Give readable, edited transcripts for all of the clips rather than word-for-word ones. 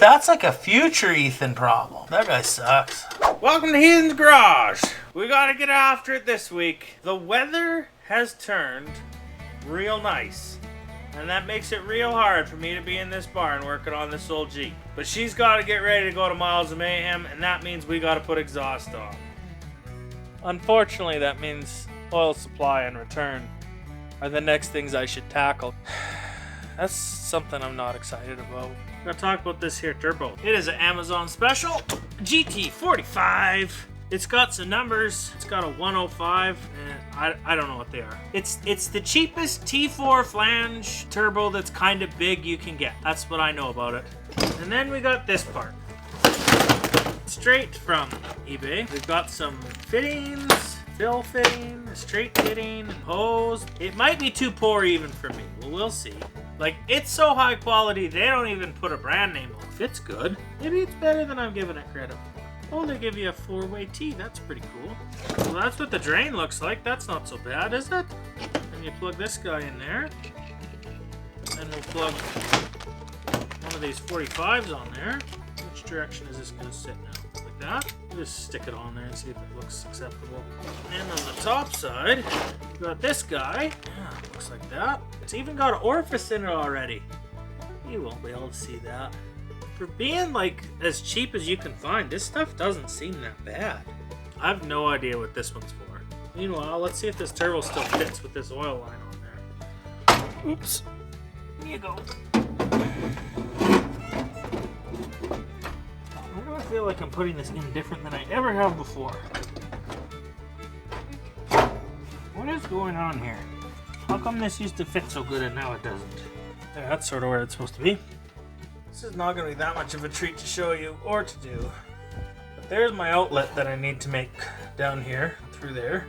That's like a future Heathen problem. That guy sucks. Welcome to Heathen's Garage. We gotta get after it this week. The weather has turned real nice. And that makes it real hard for me to be in this barn working on this old Jeep. But she's gotta get ready to go to Miles of Mayhem, and that means we gotta put exhaust on. Unfortunately, that means oil supply and return are the next things I should tackle. That's something I'm not excited about. I'm gonna talk about this here turbo. It is an Amazon special, GT45. It's got some numbers. It's got a 105, and I don't know what they are. It's the cheapest T4 flange turbo that's kind of big you can get. That's what I know about it. And then we got this part. Straight from eBay. We've got some fittings, fill fitting, straight fitting, hose. It might be too poor even for me. Well, we'll see. Like, it's so high quality, they don't even put a brand name on it. It's good. Maybe it's better than I'm giving it credit for. Oh, they give you a 4-way T. That's pretty cool. Well, that's what the drain looks like. That's not so bad, is it? And you plug this guy in there. And we'll plug one of these 45s on there. Which direction is this going to sit now? Like that? We'll just stick it on there and see if it looks acceptable. And on the top side, we got this guy. Yeah, looks like that. It's even got an orifice in it already. You won't be able to see that. For being like as cheap as you can find, this stuff doesn't seem that bad. I have no idea what this one's for. Meanwhile, let's see if this turbo still fits with this oil line on there. Oops. Here you go. Why do I feel like I'm putting this in different than I ever have before? What is going on here? How come this used to fit so good and now it doesn't? Yeah, that's sort of where it's supposed to be. This is not going to be that much of a treat to show you or to do. But there's my outlet that I need to make down here, through there.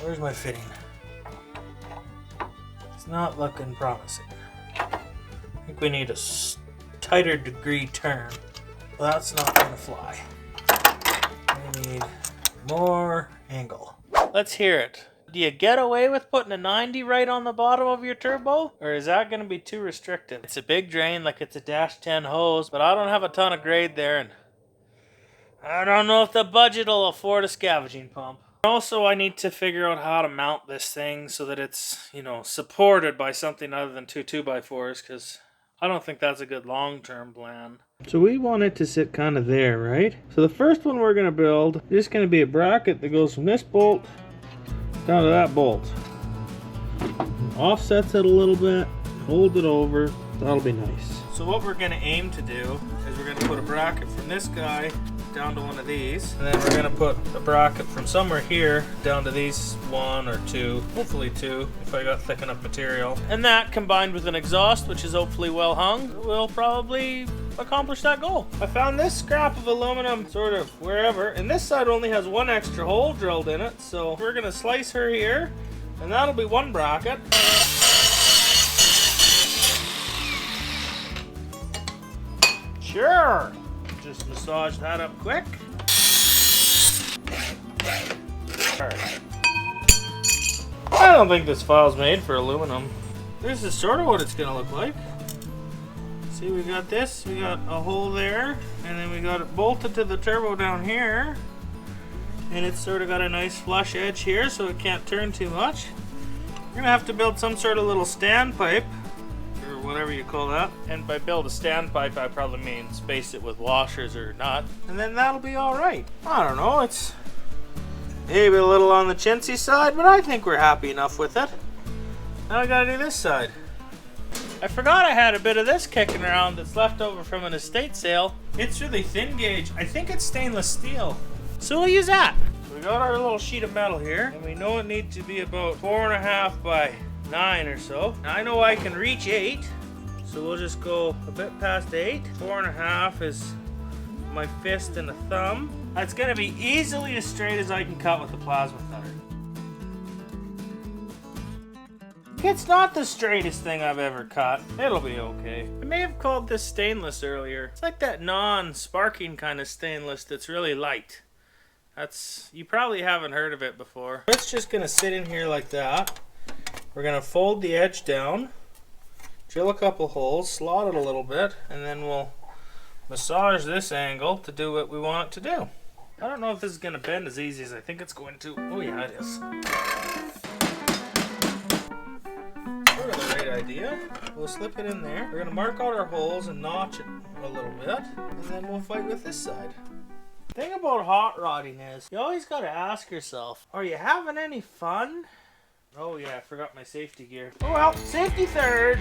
Where's my fitting? It's not looking promising. I think we need a tighter degree turn. Well, that's not going to fly. We need more angle. Let's hear it. Do you get away with putting a 90 right on the bottom of your turbo? Or is that going to be too restrictive? It's a big drain like it's a -10 hose, but I don't have a ton of grade there, and I don't know if the budget will afford a scavenging pump. Also, I need to figure out how to mount this thing so that it's, supported by something other than two 2x4s, because I don't think that's a good long-term plan. So we want it to sit kind of there, right? So the first one we're going to build is going to be a bracket that goes from this bolt down to that bolt. Offsets it a little bit, holds it over. That'll be nice. So what we're going to aim to do is we're going to put a bracket from this guy down to one of these, and then we're going to put a bracket from somewhere here down to these 1 or 2, hopefully 2 if I got thick enough material. And that combined with an exhaust, which is hopefully well hung, will probably accomplish that goal. I found this scrap of aluminum sort of wherever, and this side only has one extra hole drilled in it, so we're gonna slice her here, and that'll be one bracket. Sure! Just massage that up quick. I don't think this file's made for aluminum. This is sort of what it's gonna look like. See, we got this, we got a hole there, and then we got it bolted to the turbo down here. And it's sort of got a nice flush edge here, so it can't turn too much. We're gonna have to build some sort of little standpipe, or whatever you call that. And by build a standpipe, I probably mean space it with washers or not. And then that'll be alright. I don't know, it's maybe a little on the chintzy side, but I think we're happy enough with it. Now I gotta do this side. I forgot I had a bit of this kicking around that's left over from an estate sale. It's really thin gauge. I think it's stainless steel. So we'll use that. We got our little sheet of metal here, and we know it needs to be about 4.5 by 9 or so. Now I know I can reach 8, so we'll just go a bit past 8. 4.5 is my fist and a thumb. That's gonna be easily as straight as I can cut with the plasma cutter. It's not the straightest thing I've ever cut. It'll be okay. I may have called this stainless earlier. It's like that non-sparking kind of stainless that's really light. You probably haven't heard of it before. It's just gonna sit in here like that. We're gonna fold the edge down, drill a couple holes, slot it a little bit, and then we'll massage this angle to do what we want it to do. I don't know if this is going to bend as easy as I think it's going to. Oh yeah, it is. Sort of the right idea. We'll slip it in there. We're going to mark out our holes and notch it a little bit, and then we'll fight with this side. The thing about hot rodding is, you always got to ask yourself, are you having any fun? Oh yeah, I forgot my safety gear. Oh well, safety third.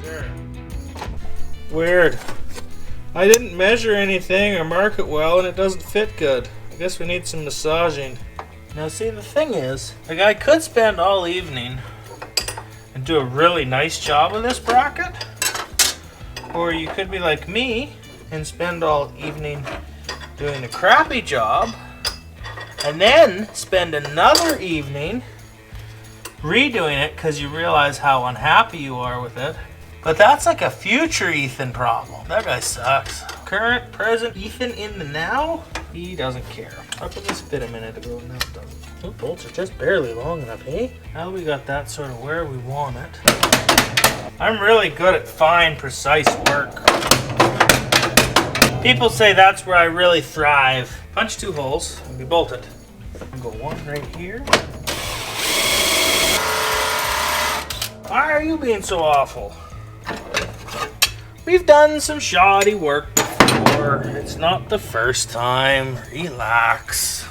Sure. Weird. I didn't measure anything or mark it well and it doesn't fit good. I guess we need some massaging. Now see, the thing is, like, I could spend all evening and do a really nice job with this bracket, or you could be like me and spend all evening doing a crappy job and then spend another evening redoing it because you realize how unhappy you are with it. But that's like a future Heathen problem. That guy sucks. Current, present Heathen in the now, he doesn't care. How could this fit a minute ago and now it doesn't? The bolts are just barely long enough, eh? Now we got that sort of where we want it. I'm really good at fine, precise work. People say that's where I really thrive. Punch 2 holes and we bolt it. And go one right here. Why are you being so awful? We've done some shoddy work before. It's not the first time. Relax.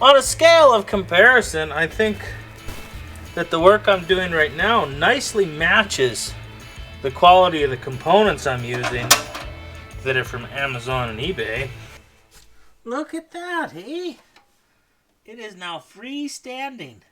On a scale of comparison, I think that the work I'm doing right now nicely matches the quality of the components I'm using that are from Amazon and eBay. Look at that, eh? It is now freestanding.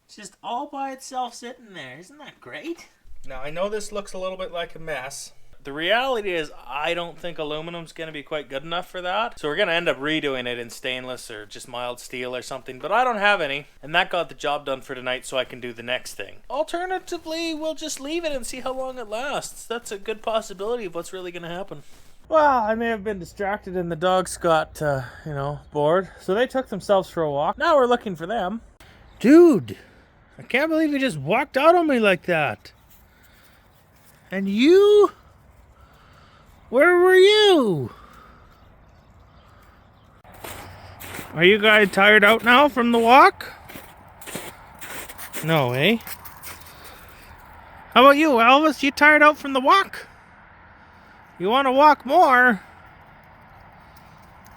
It's just all by itself sitting there. Isn't that great? Now, I know this looks a little bit like a mess. The reality is I don't think aluminum's going to be quite good enough for that. So we're going to end up redoing it in stainless or just mild steel or something. But I don't have any. And that got the job done for tonight so I can do the next thing. Alternatively, we'll just leave it and see how long it lasts. That's a good possibility of what's really going to happen. Well, I may have been distracted and the dogs got, bored. So they took themselves for a walk. Now we're looking for them. Dude, I can't believe you just walked out on me like that. And you? Where were you? Are you guys tired out now from the walk? No, eh? How about you, Elvis? You tired out from the walk? You want to walk more?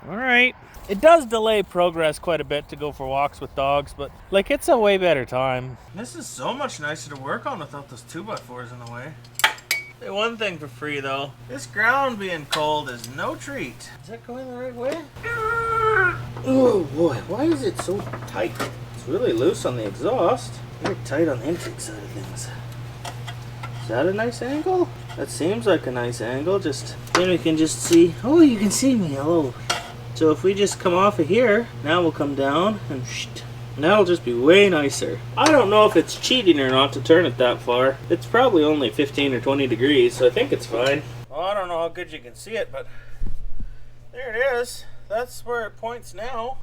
All right. It does delay progress quite a bit to go for walks with dogs, but like, it's a way better time. This is so much nicer to work on without those 2x4s in the way. Say one thing for free though, this ground being cold is no treat. Is that going the right way? Oh boy, why is it so tight? It's really loose on the exhaust. Very tight on the intake side of things. Is that a nice angle? That seems like a nice angle. Just then we can just see. Oh, you can see me. Hello. So if we just come off of here, now we'll come down and that'll just be way nicer. I don't know if it's cheating or not to turn it that far. It's probably only 15 or 20 degrees, so I think it's fine. Well, I don't know how good you can see it, but there it is. That's where it points now.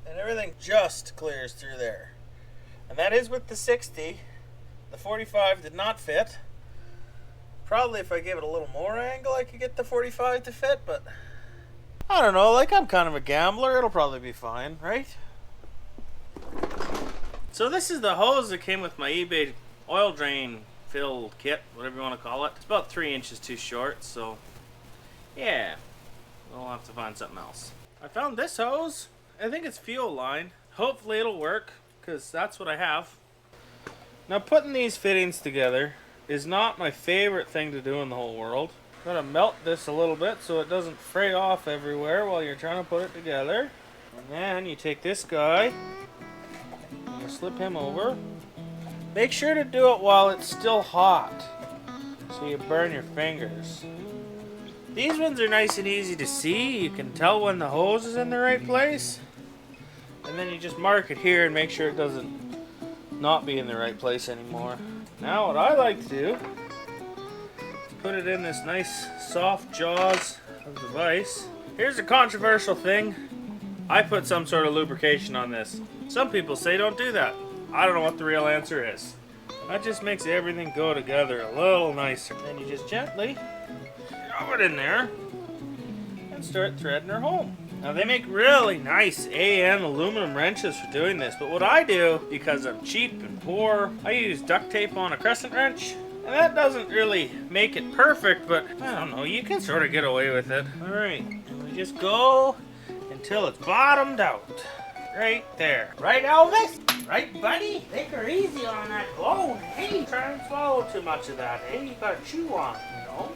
And everything just clears through there. And that is with the 60. The 45 did not fit. Probably if I gave it a little more angle, I could get the 45 to fit, but I don't know, like, I'm kind of a gambler. It'll probably be fine, right? So this is the hose that came with my eBay oil drain fill kit, whatever you want to call it. It's about 3 inches too short, so yeah, we'll have to find something else. I found this hose. I think it's fuel line. Hopefully it'll work, because that's what I have. Now, putting these fittings together is not my favorite thing to do in the whole world. I'm going to melt this a little bit so it doesn't fray off everywhere while you're trying to put it together. And then you take this guy, and you slip him over. Make sure to do it while it's still hot, so you burn your fingers. These ones are nice and easy to see. You can tell when the hose is in the right place. And then you just mark it here and make sure it doesn't not be in the right place anymore. Now what I like to do is put it in this nice soft jaws of the vise Here's a controversial thing. I put some sort of lubrication on this. Some people say don't do that. I don't know what the real answer is. That just makes everything go together a little nicer. Then you just gently shove it in there and start threading her home. Now they make really nice AN aluminum wrenches for doing this, but what I do, because I'm cheap and poor, I use duct tape on a crescent wrench. And that doesn't really make it perfect, but I don't know, you can sort of get away with it. Alright, and we just go until it's bottomed out. Right there. Right, Elvis? Right, buddy? Take her easy on that bone. Hey, try and swallow too much of that. Hey, you gotta chew on it, you know?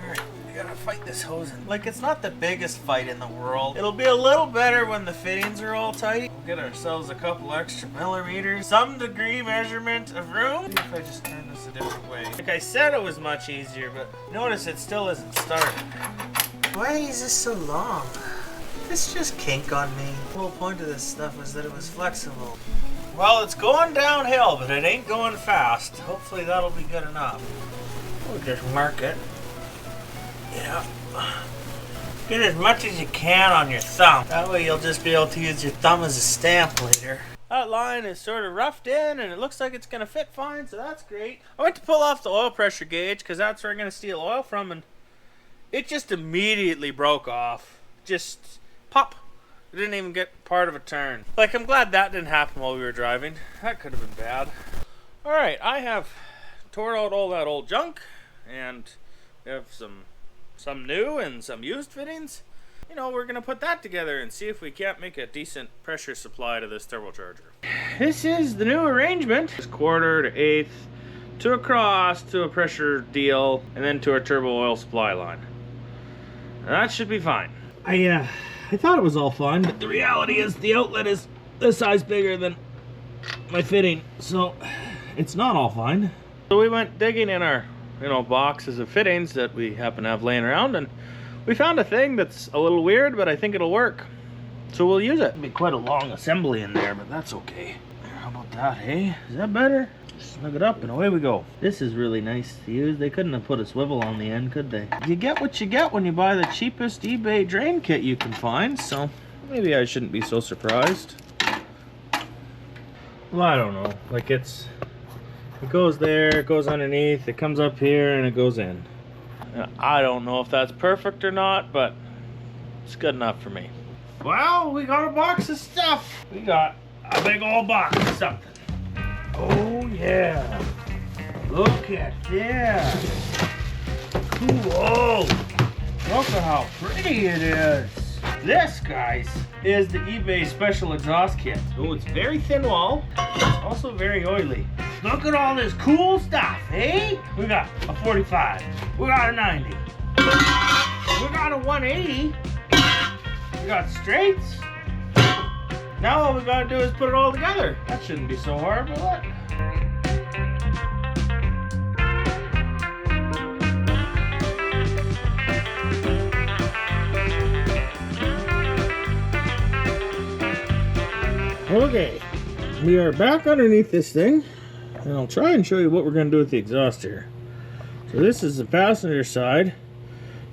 Alright, we gotta fight this hosing. Like, it's not the biggest fight in the world. It'll be a little better when the fittings are all tight. We'll get ourselves a couple extra millimeters. Some degree measurement of room. See if I just turn this a different way. Like I said, it was much easier, but notice it still isn't started. Why is this so long? It's just kink on me. The whole point of this stuff was that it was flexible. Well, it's going downhill, but it ain't going fast. Hopefully that'll be good enough. We'll just mark it. Yeah. Get as much as you can on your thumb. That way you'll just be able to use your thumb as a stamp later. That line is sort of roughed in and it looks like it's going to fit fine, so that's great. I went to pull off the oil pressure gauge because that's where I'm going to steal oil from, and it just immediately broke off. Just pop. It didn't even get part of a turn. Like, I'm glad that didn't happen while we were driving. That could have been bad. Alright, I have tore out all that old junk, and we have some new and some used fittings. You know, we're going to put that together and see if we can't make a decent pressure supply to this turbocharger. This is the new arrangement. It's quarter to eighth to a cross to a pressure deal and then to our turbo oil supply line. And that should be fine. I thought it was all fine, but the reality is the outlet is this size bigger than my fitting, so it's not all fine. So we went digging in our, boxes of fittings that we happen to have laying around, and we found a thing that's a little weird, but I think it'll work. So we'll use it. It'll be quite a long assembly in there, but that's okay. How about that, hey? Is that better? Snug it up and away we go. This is really nice to use. They couldn't have put a swivel on the end, could they? You get what you get when you buy the cheapest eBay drain kit you can find, so maybe I shouldn't be so surprised. Well, I don't know. Like, it goes there, it goes underneath, it comes up here, and it goes in. I don't know if that's perfect or not, but it's good enough for me. Well, we got a box of stuff. We got a big old box of something. Oh yeah, look at that. Cool. Look at how pretty it is. This, guys, is the eBay special exhaust kit. Oh, it's very thin wall. It's also very oily. Look at all this cool stuff, eh? We got a 45. We got a 90. We got a 180. We got straights. Now all we gotta do is put it all together. That shouldn't be so hard, will it? Okay, we are back underneath this thing, and I'll try and show you what we're gonna do with the exhaust here. So this is the passenger side.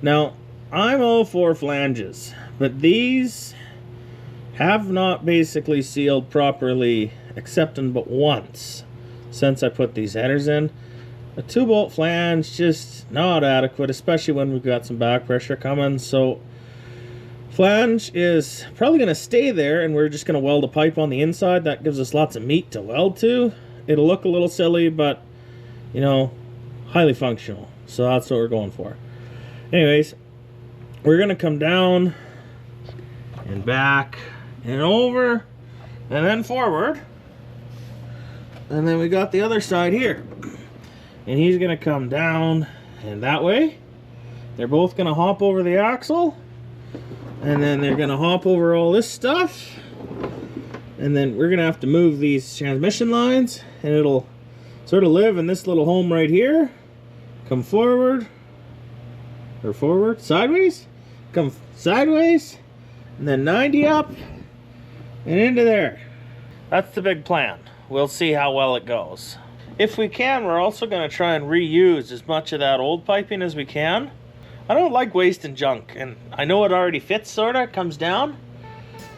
Now, I'm all for flanges, but these have not basically sealed properly except in but once since I put these headers in. A 2-bolt flange just not adequate, especially when we've got some back pressure coming. So flange is probably going to stay there, and we're just going to weld a pipe on the inside. That gives us lots of meat to weld to. It'll look a little silly, but highly functional. So that's what we're going for. Anyways, we're going to come down and back and over and then forward, and then we got the other side here, and he's gonna come down and that way. They're both gonna hop over the axle, and then they're gonna hop over all this stuff, and then we're gonna have to move these transmission lines, and it'll sort of live in this little home right here. Come forward or forward, sideways, come sideways, and then 90 up and into there. That's the big plan. We'll see how well it goes. If we can, we're also going to try and reuse as much of that old piping as we can. I don't like wasting junk, and I know it already fits, sorta, it comes down,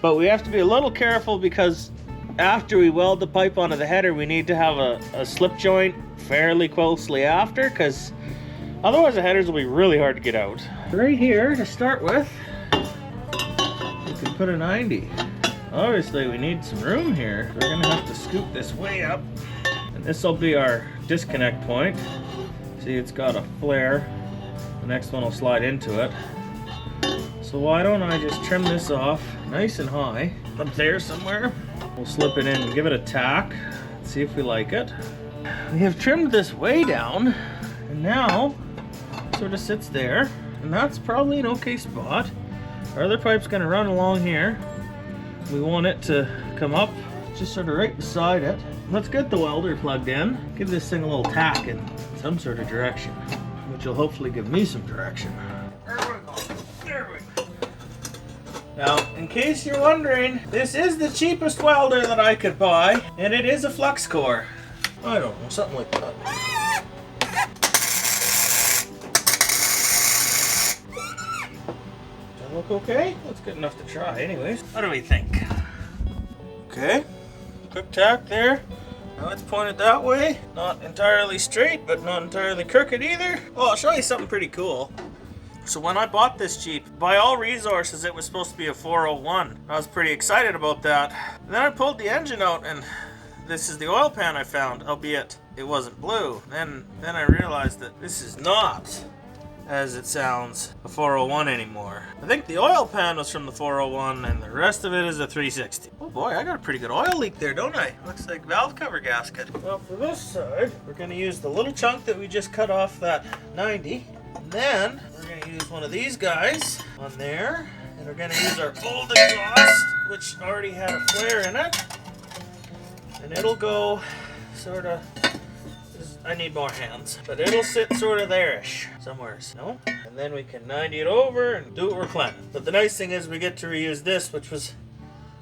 but we have to be a little careful because after we weld the pipe onto the header, we need to have a slip joint fairly closely after, because otherwise the headers will be really hard to get out. Right here, to start with, you can put a 90. Obviously, we need some room here. We're gonna have to scoop this way up, and this will be our disconnect point. See, it's got a flare. The next one will slide into it. So why don't I just trim this off nice and high up there somewhere. We'll slip it in and give it a tack, see if we like it. We have trimmed this way down, and now it sort of sits there, and that's probably an okay spot. Our other pipe's gonna run along here. We want it to come up just sort of right beside it. Let's get the welder plugged in, give this thing a little tack in some sort of direction, which will hopefully give me some direction. There we go. There we go. Now, in case you're wondering, this is the cheapest welder that I could buy, and it is a flux core. I don't know, something like that. Does that look okay? That's good enough to try anyways. What do we think? Okay, quick tack there. Now it's pointed that way. Not entirely straight, but not entirely crooked either. Oh, I'll show you something pretty cool. So when I bought this Jeep, by all resources, it was supposed to be a 401. I was pretty excited about that. And then I pulled the engine out, and this is the oil pan I found, albeit it wasn't blue. Then I realized that this is not, as it sounds, a 401 anymore. I think the oil pan was from the 401, and the rest of it is a 360. Oh boy, I got a pretty good oil leak there, don't I? Looks like valve cover gasket. Well, for this side, we're going to use the little chunk that we just cut off that 90. And then we're going to use one of these guys on there, and we're going to use our old exhaust, which already had a flare in it, and it'll go sort of, I need more hands, but it'll sit sort of there-ish somewheres, no? And then we can 90 it over and do what we're planning. But the nice thing is we get to reuse this, which was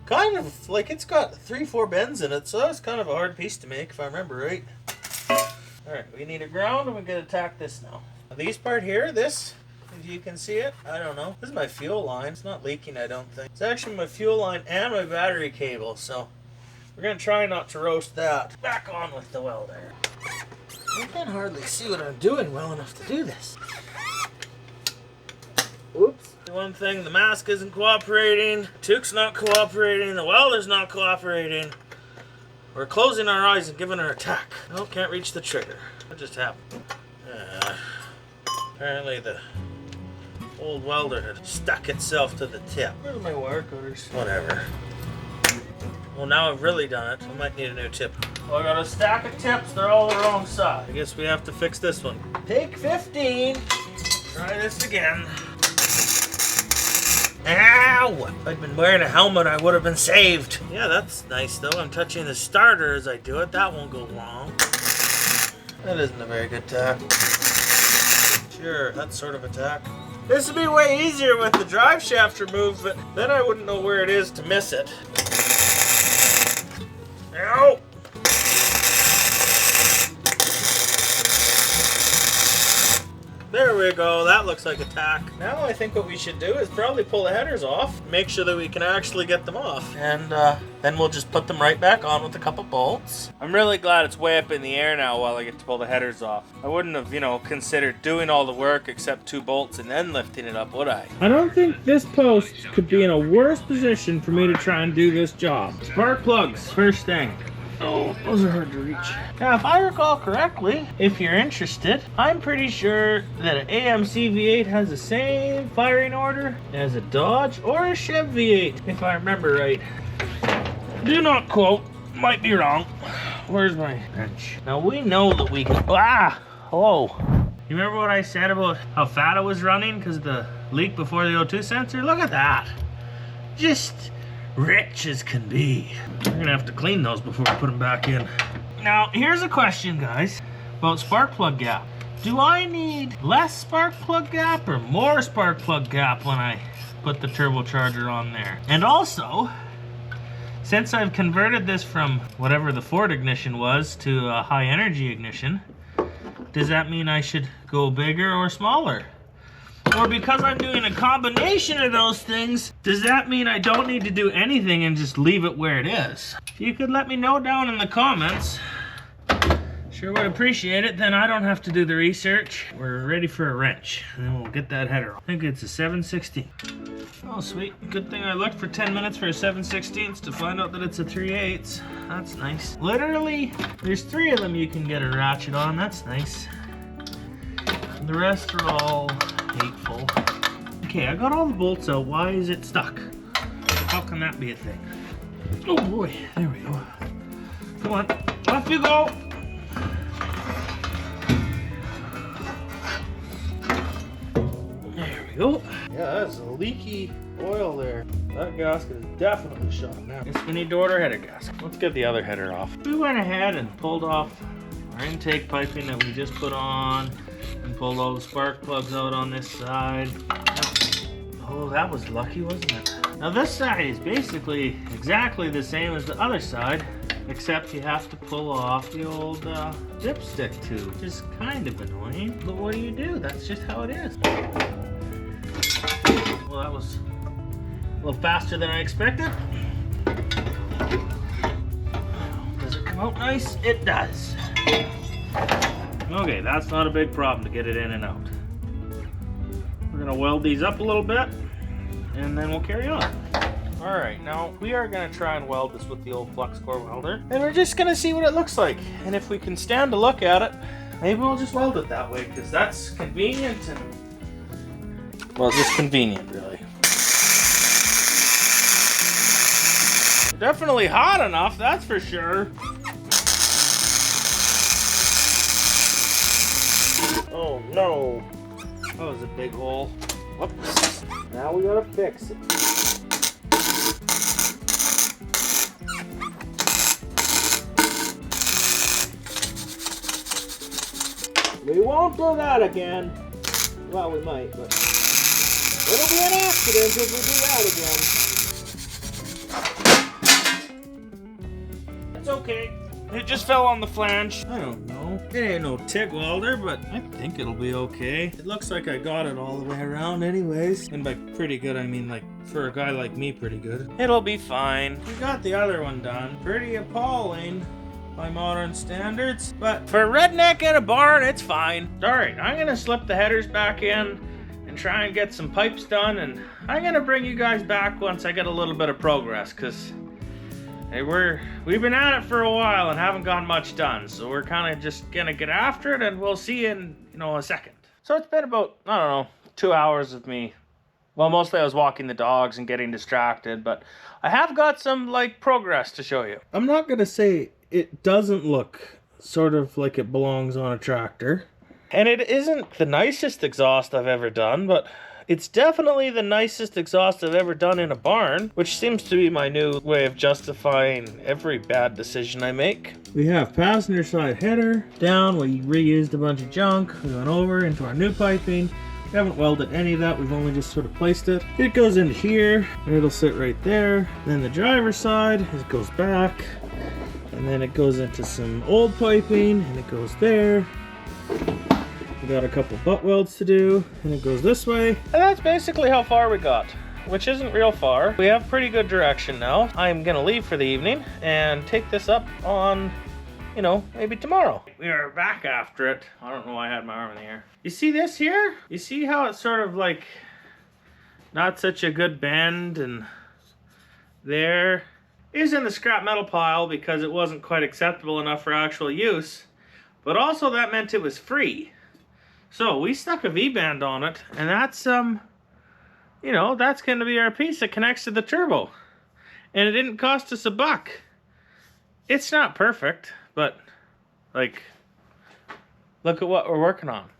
kind of like, it's got 3-4 bends in it, so that was kind of a hard piece to make if I remember right. Alright, we need a ground and we're going to tack this now. These part here, this, if you can see it, I don't know. This is my fuel line. It's not leaking, I don't think. It's actually my fuel line and my battery cable, so we're going to try not to roast that. Back on with the welder. I can hardly see what I'm doing well enough to do this. Oops. One thing, the mask isn't cooperating, the toque's not cooperating, the welder's not cooperating. We're closing our eyes and giving her a tack. No, can't reach the trigger. What just happened? Apparently the old welder had stuck itself to the tip. Where's my wire cutters? Whatever. Well, now I've really done it. I might need a new tip. Well, I got a stack of tips. They're all the wrong side. I guess we have to fix this one. Take 15. Try this again. Ow! If I'd been wearing a helmet, I would have been saved. Yeah, that's nice, though. I'm touching the starter as I do it. That won't go wrong. That isn't a very good tack. Sure, that's sort of a tack. This would be way easier with the drive shaft removed, but then I wouldn't know where it is to miss it. Ow! There we go, that looks like a tack. Now I think what we should do is probably pull the headers off, make sure that we can actually get them off, and then we'll just put them right back on with a couple bolts. I'm really glad it's way up in the air now while I get to pull the headers off. I wouldn't have, considered doing all the work except 2 bolts and then lifting it up, would I? I don't think this post could be in a worse position for me to try and do this job. Spark plugs, first thing. Oh, those are hard to reach. Now, if I recall correctly, if you're interested, I'm pretty sure that an AMC V8 has the same firing order as a Dodge or a Chev V8, if I remember right. Do not quote, might be wrong. Where's my wrench? Now, we know that we can... Hello. You remember what I said about how fat I was running because of the leak before the O2 sensor? Look at that. Just... rich as can be. We're gonna have to clean those before we put them back in. Now, here's a question, guys, about spark plug gap. Do I need less spark plug gap or more spark plug gap when I put the turbocharger on there? And also, since I've converted this from whatever the Ford ignition was to a high energy ignition, does that mean I should go bigger or smaller? Or because I'm doing a combination of those things, does that mean I don't need to do anything and just leave it where it is? If you could let me know down in the comments, sure would appreciate it. Then I don't have to do the research. We're ready for a wrench, and then we'll get that header on. I think it's a 7/16. Oh, sweet. Good thing I looked for 10 minutes for a 7/16 to find out that it's a 3/8. That's nice. Literally, there's 3 of them you can get a ratchet on. That's nice. The rest are all hateful. Okay, I got all the bolts out. Why is it stuck? How can that be a thing? Oh boy, there we go. Come on, off you go. There we go. Yeah, that's a leaky oil there. That gasket is definitely shot now. Guess we need to order a header gasket. Let's get the other header off. We went ahead and pulled off our intake piping that we just put on and pulled all the spark plugs out on this side. Oh, that was lucky, wasn't it? Now this side is basically exactly the same as the other side, except you have to pull off the old dipstick tube, which is kind of annoying. But what do? That's just how it is. Well, that was a little faster than I expected. Does it come out nice? It does. Okay, that's not a big problem to get it in and out. We're gonna weld these up a little bit, and then we'll carry on. All right, now we are gonna try and weld this with the old flux core welder, and we're just gonna see what it looks like. And if we can stand to look at it, maybe we'll just weld it that way, because that's convenient and, well, just convenient, really. Definitely hot enough, that's for sure. Oh no, that was a big hole. Whoops. Now we gotta fix it. We won't do that again. Well, we might, but it'll be an accident if we do that again. It's okay. It just fell on the flange. I don't know. It ain't no TIG welder, but I think it'll be okay. It looks like I got it all the way around anyways. And by pretty good, I mean like for a guy like me, pretty good. It'll be fine. We got the other one done. Pretty appalling by modern standards, but for a redneck in a barn, it's fine. All right, I'm gonna slip the headers back in and try and get some pipes done, and I'm gonna bring you guys back once I get a little bit of progress, because hey, we've been at it for a while and haven't gotten much done, so we're kind of just gonna get after it, and we'll see you in, a second. So it's been about, I don't know, 2 hours of me. Well, mostly I was walking the dogs and getting distracted, but I have got some, progress to show you. I'm not gonna say it doesn't look sort of like it belongs on a tractor. And it isn't the nicest exhaust I've ever done, but it's definitely the nicest exhaust I've ever done in a barn, which seems to be my new way of justifying every bad decision I make. We have passenger side header down. We reused a bunch of junk. We went over into our new piping. We haven't welded any of that. We've only just sort of placed it. It goes into here, and it'll sit right there. Then the driver's side, it goes back. And then it goes into some old piping, and it goes there. We got a couple butt welds to do, and it goes this way. And that's basically how far we got, which isn't real far. We have pretty good direction now. I'm gonna leave for the evening and take this up on, maybe tomorrow. We are back after it. I don't know why I had my arm in the air. You see this here? You see how it's sort of not such a good bend, and there is in the scrap metal pile because it wasn't quite acceptable enough for actual use, but also that meant it was free. So we stuck a V-band on it, and that's that's going to be our piece that connects to the turbo. And it didn't cost us $1. It's not perfect, but look at what we're working on.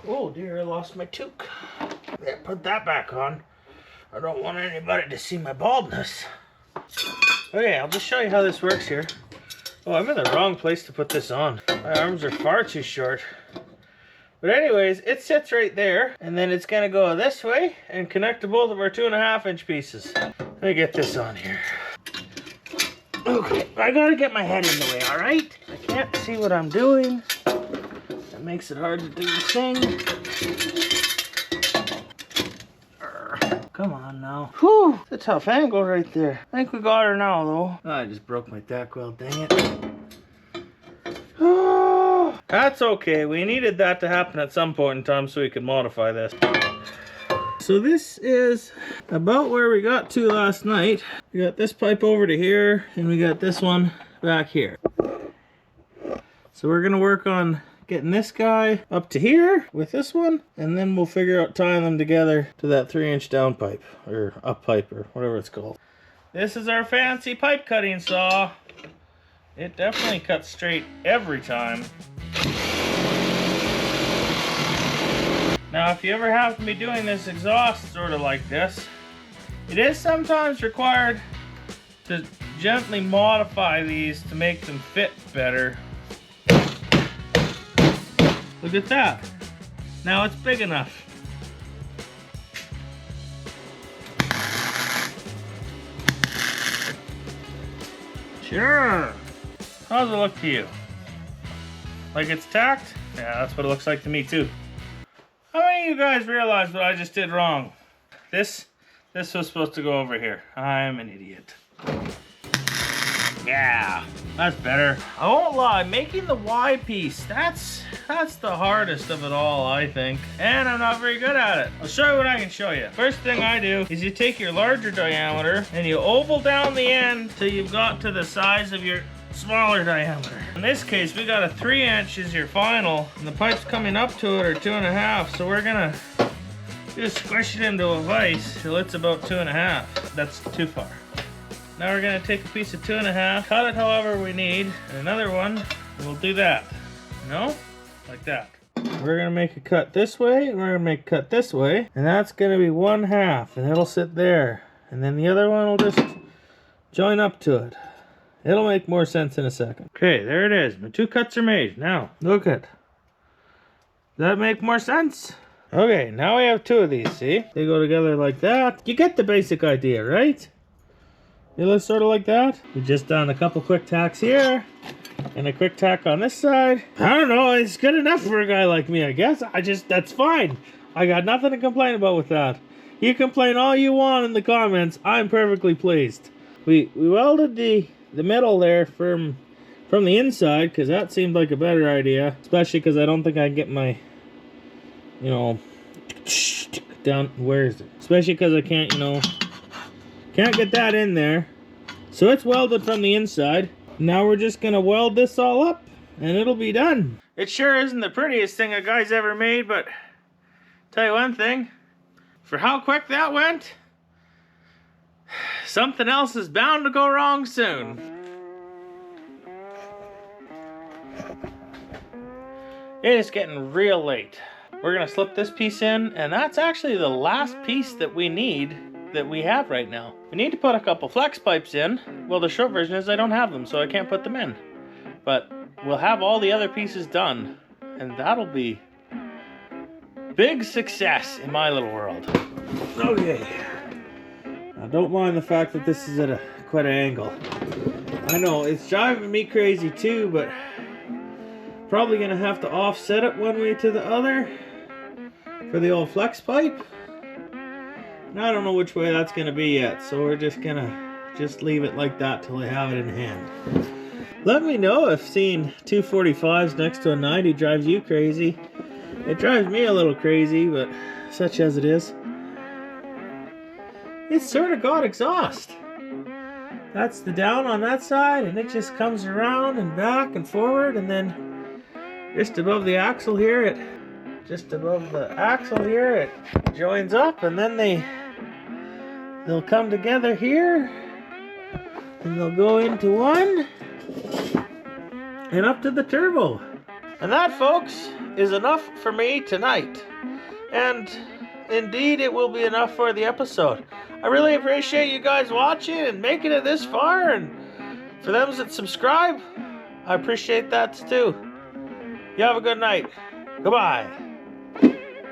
Oh dear, I lost my toque. Yeah, put that back on. I don't want anybody to see my baldness. Okay, I'll just show you how this works here. Oh, I'm in the wrong place to put this on. My arms are far too short. But anyways, it sits right there, and then it's gonna go this way and connect to both of our 2.5-inch pieces. Let me get this on here. Okay, I gotta get my head in the way, all right? I can't see what I'm doing. That makes it hard to do the thing. Come on now. Whew, it's a tough angle right there. I think we got her now though. Oh, I just broke my tack weld, dang it. That's okay. We needed that to happen at some point in time so we could modify this. So this is about where we got to last night. We got this pipe over to here, and we got this one back here. So we're gonna work on getting this guy up to here with this one, and then we'll figure out tying them together to that 3-inch down pipe, or up pipe, or whatever it's called. This is our fancy pipe cutting saw. It definitely cuts straight every time. Now, if you ever have to be doing this exhaust sort of like this, it is sometimes required to gently modify these to make them fit better. Look at that. Now it's big enough. Sure. How does it look to you? Like it's tacked? Yeah, that's what it looks like to me too. How many of you guys realized what I just did wrong? This was supposed to go over here. I'm an idiot. Yeah, that's better. I won't lie, making the Y piece, that's the hardest of it all, I think. And I'm not very good at it. I'll show you what I can show you. First thing I do is you take your larger diameter and you oval down the end till you've got to the size of your smaller diameter. In this case, we got a 3-inch is your final, and the pipes coming up to it are 2.5, so we're gonna just squish it into a vise till it's about 2.5. That's too far. Now we're gonna take a piece of 2.5, cut it however we need, and another one, and we'll do that. No? Like that. We're gonna make a cut this way, and we're gonna make a cut this way, and that's gonna be 1/2, and it'll sit there. And then the other one will just join up to it. It'll make more sense in a second. Okay, there it is. My 2 cuts are made. Now, look at. Does that make more sense? Okay, now we have 2 of these, see? They go together like that. You get the basic idea, right? It looks sort of like that. We just done a couple quick tacks here, and a quick tack on this side. I don't know, it's good enough for a guy like me, I guess. That's fine. I got nothing to complain about with that. You complain all you want in the comments. I'm perfectly pleased. We welded the metal there from the inside, because that seemed like a better idea, especially because I don't think I can get my, you know, down, where is it? Especially because I can't, you know, can't get that in there. So it's welded from the inside. Now we're just gonna weld this all up and it'll be done. It sure isn't the prettiest thing a guy's ever made, but tell you one thing, for how quick that went, something else is bound to go wrong soon. It is getting real late. We're gonna slip this piece in, and that's actually the last piece that we need, that we have right now. We need to put a couple flex pipes in. Well, the short version is I don't have them, so I can't put them in. But we'll have all the other pieces done, and that'll be big success in my little world. Okay. Now, don't mind the fact that this is at quite an angle. I know, it's driving me crazy too, but probably gonna have to offset it one way to the other for the old flex pipe. And I don't know which way that's gonna be yet, so we're just gonna leave it like that till I have it in hand. Let me know if seeing 245s next to a 90 drives you crazy. It drives me a little crazy, but such as it is. It's sort of got exhaust. That's the down on that side, and it just comes around and back and forward, and then just above the axle here, it joins up, and then they'll come together here, and they'll go into one, and up to the turbo. And that, folks, is enough for me tonight. And indeed, it will be enough for the episode. I really appreciate you guys watching and making it this far, and for them that subscribe, I appreciate that too. You have a good night. Goodbye.